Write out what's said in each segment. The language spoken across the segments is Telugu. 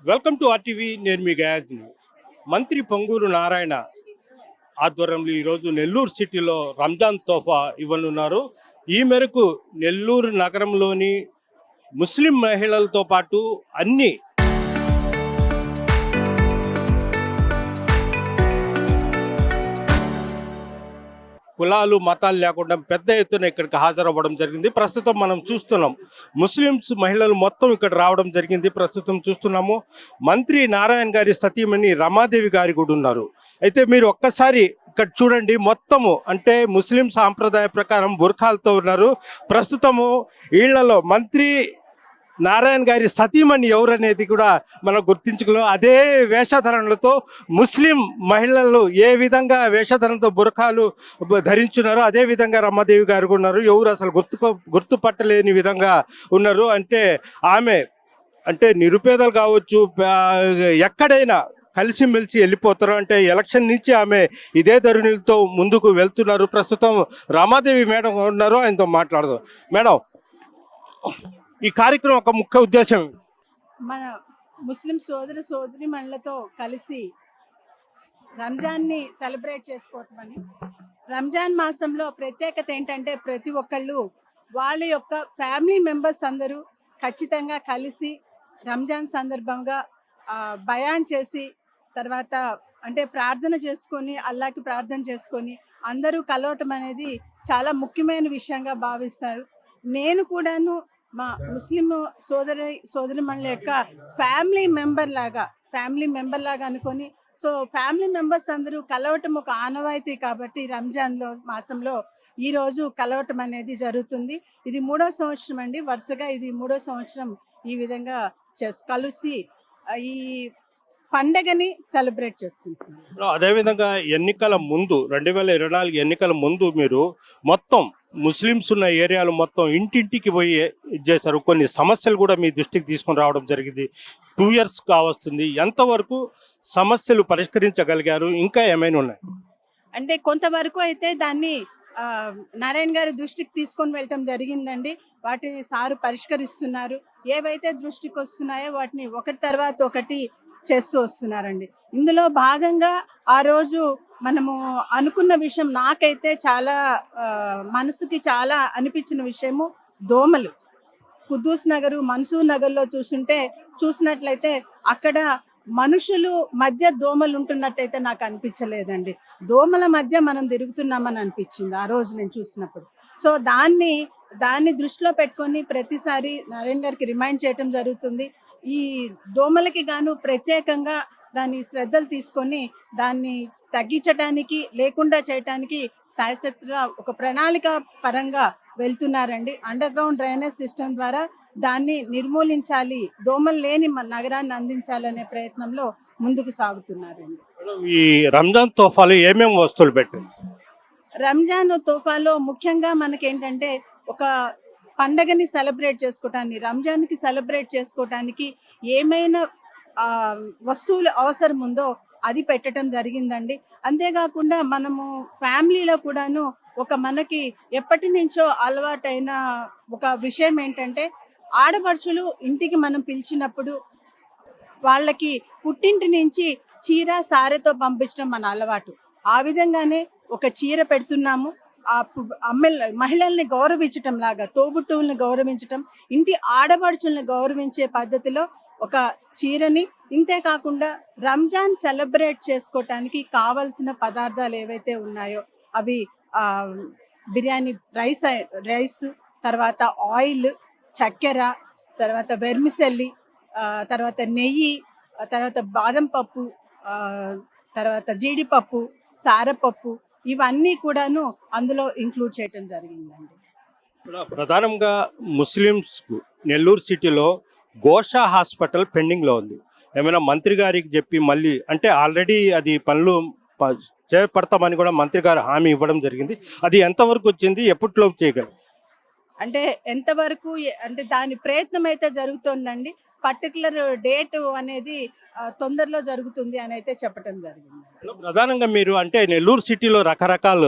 Welcome to RTV. నేను మీ గయాజ్ని. మంత్రి పొంగూరు నారాయణ ఆధ్వర్యంలో ఈరోజు నెల్లూరు సిటీలో రంజాన్ తోఫా ఇవ్వనున్నారు. ఈ మేరకు నెల్లూరు నగరంలోని ముస్లిం మహిళలతో పాటు అన్ని కులాలు మతాలు లేకుండా పెద్ద ఎత్తున ఇక్కడికి హాజరవ్వడం జరిగింది. ప్రస్తుతం మనం చూస్తున్నాం ముస్లిమ్స్ మహిళలు మొత్తం ఇక్కడ రావడం జరిగింది. ప్రస్తుతం చూస్తున్నాము మంత్రి నారాయణ గారి సతీమణి రమాదేవి గారి కూడా ఉన్నారు. అయితే మీరు ఒక్కసారి ఇక్కడ చూడండి, మొత్తము అంటే ముస్లిం సాంప్రదాయ ప్రకారం బుర్ఖాలతో ఉన్నారు. ప్రస్తుతము వీళ్లలో మంత్రి నారాయణ గారి సతీమణి ఎవరనేది కూడా మనం గుర్తించుకోలేం. అదే వేషధరణలతో ముస్లిం మహిళలు ఏ విధంగా వేషధరణతో బురఖాలు ధరించున్నారో అదే విధంగా రమాదేవి గారు ఉన్నారు. ఎవరు అసలు గుర్తుపట్టలేని విధంగా ఉన్నారు. అంటే ఆమె అంటే నిరుపేదలు కావచ్చు, ఎక్కడైనా కలిసిమెలిసి వెళ్ళిపోతారు. అంటే ఎలక్షన్ నుంచి ఆమె ఇదే ధోరణితో ముందుకు వెళ్తున్నారు. ప్రస్తుతం రమాదేవి మేడం ఉన్నారు, ఆయనతో మాట్లాడదాం. మేడం, ఈ కార్యక్రమం ఒక ముఖ్య ఉద్దేశం మన ముస్లిం సోదరి మనలతో కలిసి రంజాన్ని సెలబ్రేట్ చేసుకోవటమని. రంజాన్ మాసంలో ప్రత్యేకత ఏంటంటే ప్రతి ఒక్కళ్ళు వాళ్ళ యొక్క ఫ్యామిలీ మెంబర్స్ అందరూ ఖచ్చితంగా కలిసి రంజాన్ సందర్భంగా బయాన్ చేసి తర్వాత అంటే ప్రార్థన చేసుకొని అల్లాకి ప్రార్థన చేసుకొని అందరూ కలవటం అనేది చాలా ముఖ్యమైన విషయంగా భావిస్తారు. నేను కూడాను మా ముస్లిం సోదరిమణుల యొక్క ఫ్యామిలీ మెంబర్ లాగా అనుకొని, సో ఫ్యామిలీ మెంబర్స్ అందరూ కలవటం ఒక ఆనవాయితీ కాబట్టి రంజాన్లో మాసంలో ఈరోజు కలవటం అనేది జరుగుతుంది. ఇది 3వ సంవత్సరం అండి, వరుసగా ఇది 3వ సంవత్సరం ఈ విధంగా కలిసి ఈ పండగని సెలబ్రేట్ చేసుకుంటున్నాం. అదేవిధంగా ఎన్నికల ముందు 2024 ఎన్నికల ముందు మీరు మొత్తం ముస్లిమ్స్ ఉన్న ఏరియాలు మొత్తం ఇంటింటికి పోయి చేశారు. కొన్ని సమస్యలు కూడా మీ దృష్టికి తీసుకొని రావడం జరిగింది. 2 years కావస్తుంది. ఎంతవరకు సమస్యలు పరిష్కరించగలిగారు? ఇంకా ఏమైనా ఉన్నాయి అంటే కొంతవరకు అయితే దాన్ని నారాయణ గారి దృష్టికి తీసుకొని వెళ్ళటం జరిగిందండి. వాటిని సారు పరిష్కరిస్తున్నారు. ఏవైతే దృష్టికి వస్తున్నాయో వాటిని ఒకటి తర్వాత ఒకటి చేస్తూ వస్తున్నారండి. ఇందులో భాగంగా ఆ రోజు మనము అనుకున్న విషయం, నాకైతే చాలా మనసుకి చాలా అనిపించిన విషయము దోమలు. కుద్దూస్ నగరు, మన్సూర్ నగర్లో చూసినట్లయితే అక్కడ మనుషులు మధ్య దోమలు ఉంటున్నట్టయితే నాకు అనిపించలేదండి. దోమల మధ్య మనం తిరుగుతున్నామని అనిపించింది ఆ రోజు నేను చూసినప్పుడు. సో దాన్ని దృష్టిలో పెట్టుకొని ప్రతిసారి నారాయణ గారికి రిమైండ్ చేయటం జరుగుతుంది. ఈ దోమలకి గాను ప్రత్యేకంగా దాన్ని శ్రద్ధలు తీసుకొని దాన్ని తగ్గించడానికి లేకుండా చేయటానికి శాయశక్తిగా ఒక ప్రణాళిక పరంగా వెళ్తున్నారండి. అండర్ గ్రౌండ్ డ్రైనేజ్ సిస్టమ్ ద్వారా దాన్ని నిర్మూలించాలి, దోమలు లేని నగరాన్ని అందించాలనే ప్రయత్నంలో ముందుకు సాగుతున్నారండి. ఈ రంజాన్ తోఫాలో ఏమేమి వస్తువులు పెట్టారు? రంజాన్ తోఫాలో ముఖ్యంగా మనకేంటంటే ఒక పండగని సెలబ్రేట్ చేసుకోవటానికి, రంజాన్కి సెలబ్రేట్ చేసుకోవటానికి ఏమైనా వస్తువులు అవసరం ఉందో అది పెట్టడం జరిగిందండి. అంతేకాకుండా మనము ఫ్యామిలీలో కూడాను మనకి ఎప్పటి నుంచో అలవాటైన ఒక విషయం ఏంటంటే ఆడపడుచులు ఇంటికి మనం పిలిచినప్పుడు వాళ్ళకి పుట్టింటి నుంచి చీర సారెతో పంపించడం మన అలవాటు. ఆ విధంగానే ఒక చీర పెడుతున్నాము. మహిళల్ని గౌరవించటం లాగా, తోబుట్టువుల్ని గౌరవించటం, ఇంటి ఆడపడుచుల్ని గౌరవించే పద్ధతిలో ఒక చీరని, ఇంతేకాకుండా రంజాన్ సెలబ్రేట్ చేసుకోవటానికి కావలసిన పదార్థాలు ఏవైతే ఉన్నాయో అవి బిర్యానీ రైస్, తర్వాత ఆయిల్, చక్కెర, తర్వాత వెర్మిసెల్లి, తర్వాత నెయ్యి, తర్వాత బాదం పప్పు, తర్వాత జీడిపప్పు, సారపప్పు, ఇవన్నీ కూడాను అందులో ఇంక్లూడ్ చేయటం జరిగిందండి. ప్రధానంగా ముస్లిమ్స్ నెల్లూరు సిటీలో గోషా హాస్పిటల్ పెండింగ్లో ఉంది. ఏమైనా మంత్రి గారికి చెప్పి మళ్ళీ అంటే ఆల్రెడీ అది పనులు చేపడతామని కూడా మంత్రి గారు హామీ ఇవ్వడం జరిగింది. అది ఎంతవరకు వచ్చింది? ఎప్పటిలోపు చేయగలరు? అంటే ఎంతవరకు అంటే దాని ప్రయత్నం అయితే జరుగుతుందండి. పర్టికులర్ డేట్ అనేది తొందరలో జరుగుతుంది అని అయితే చెప్పడం జరిగింది. ప్రధానంగా మీరు అంటే నెల్లూరు సిటీలో రకరకాల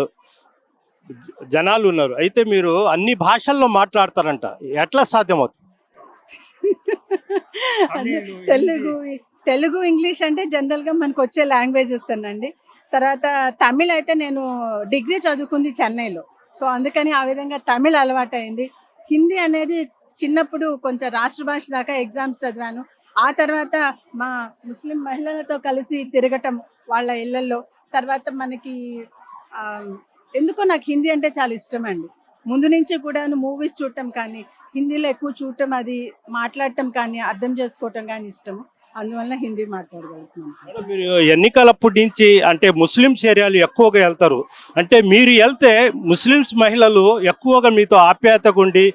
జనాలు ఉన్నారు. అయితే మీరు అన్ని భాషల్లో మాట్లాడతారంట, ఎట్లా సాధ్యమవుతుంది? అంటే తెలుగు ఇంగ్లీష్ అంటే జనరల్గా మనకు వచ్చే లాంగ్వేజెస్ అనండి. తర్వాత తమిళ్ అయితే నేను డిగ్రీ చదువుకుంది చెన్నైలో, సో అందుకని ఆ విధంగా తమిళ్ అలవాటైంది. హిందీ అనేది చిన్నప్పుడు కొంచెం రాష్ట్ర భాష దాకా ఎగ్జామ్స్ చదివాను. ఆ తర్వాత మా ముస్లిం మహిళలతో కలిసి తిరగటం వాళ్ళ ఇళ్ళల్లో, తర్వాత మనకి ఆ, ఎందుకో నాకు హిందీ అంటే చాలా ఇష్టం అండి. ముందు నుంచి కూడా మూవీస్ చూడటం కానీ, హిందీలో ఎక్కువ చూడటం, అది మాట్లాడటం కానీ, అర్థం చేసుకోవటం కానీ ఇష్టం. అందువల్ల హిందీ మాట్లాడగలుగుతున్నాను. మేడం, మీరు ఎన్నికలప్పటి నుంచి అంటే ముస్లిమ్స్ ఏరియాలు ఎక్కువగా వెళ్తారు. అంటే మీరు వెళ్తే ముస్లిమ్స్ మహిళలు ఎక్కువగా మీతో ఆప్యాయతగా ఉండి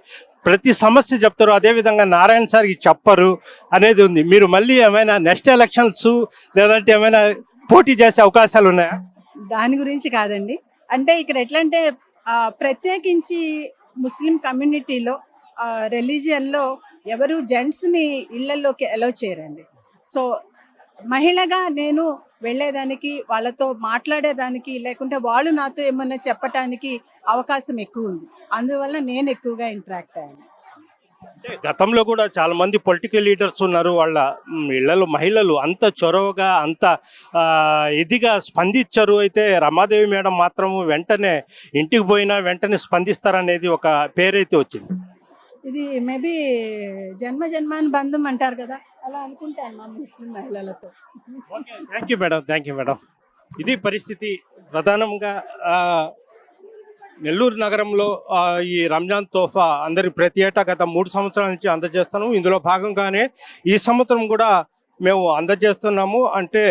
ప్రతి సమస్య చెప్తారు. అదేవిధంగా నారాయణ సార్కి చెప్పరు అనేది ఉంది. మీరు మళ్ళీ ఏమైనా నెక్స్ట్ ఎలక్షన్స్ లేదంటే ఏమైనా పోటీ చేసే అవకాశాలు ఉన్నాయా? దాని గురించి కాదండి. అంటే ఇక్కడ ఎట్లా అంటే ప్రత్యేకించి ముస్లిం కమ్యూనిటీలో రిలీజియన్లో ఎవరు జెంట్స్ని ఇళ్లలోకి అలో చేయరండి. సో మహిళగా నేను వెళ్ళేదానికి, వాళ్ళతో మాట్లాడేదానికి, లేకుంటే వాళ్ళు నాతో ఏమన్నా చెప్పటానికి అవకాశం ఎక్కువ ఉంది. అందువల్ల నేను ఎక్కువగా ఇంటరాక్ట్ అయ్యాను. అంటే గతంలో కూడా చాలా మంది పొలిటికల్ లీడర్స్ ఉన్నారు. వాళ్ళ ఇళ్లలో మహిళలు అంత చొరవగా అంత ఇదిగా స్పందించరు. అయితే రమాదేవి మేడం మాత్రం వెంటనే ఇంటికి పోయినా వెంటనే స్పందిస్తారనేది ఒక పేరైతే వచ్చింది. ఇది మేబీ జన్మ జన్మాని బంధం అంటారు కదా, అలా అనుకుంటాను మా ముస్లిం మహిళలతో. Thank you madam, thank you madam. ఇది పరిస్థితి. ప్రధానంగా నెల్లూరు నగరంలో ఈ రంజాన్ తోఫా అందరికి ప్రతి ఏటా గత 3 సంవత్సరాల నుంచి అందజేస్తాము. ఇందులో భాగంగానే ఈ సంవత్సరం కూడా మేము అందజేస్తున్నాము. అంటే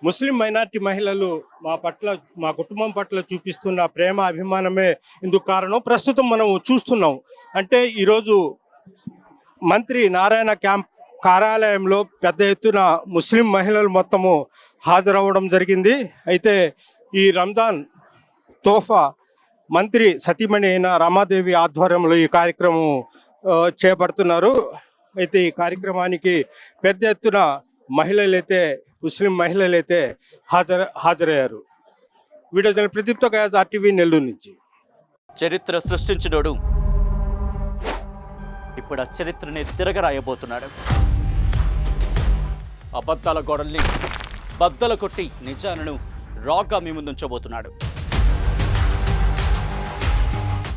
ముస్లిం మైనారిటీ మహిళలు మా కుటుంబం పట్ల చూపిస్తున్న ప్రేమ అభిమానమే ఇందుకు కారణం. ప్రస్తుతం మనం చూస్తున్నాం. అంటే ఈరోజు మంత్రి నారాయణ క్యాంప్ కార్యాలయంలో పెద్ద ఎత్తున ముస్లిం మహిళలు మొత్తము హాజరవ్వడం జరిగింది. అయితే ఈ రంజాన్ తోఫా మంత్రి సతీమణి అయిన రమాదేవి ఆధ్వర్యంలో ఈ కార్యక్రమం చేపడుతున్నారు. అయితే ఈ కార్యక్రమానికి పెద్ద ఎత్తున ముస్లిం మహిళలైతే హాజరయ్యారు. వీడియో జర్నలిస్ట్ ప్రదీప్తో గయాజ్, RTV నెల్లూరు నుంచి. చరిత్ర సృష్టించినోడు ఇప్పుడు ఆ చరిత్రని తిరగరాయబోతున్నాడు. అబద్ధాల గోడల్ని బద్దలు కొట్టి నిజాలను రాగా మీ ముందుంచబోతున్నాడు.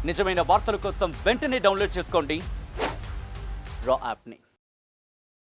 నిజమైన వార్తల కోసం వెంటనే డౌన్లోడ్ చేసుకోండి రా యాప్ని.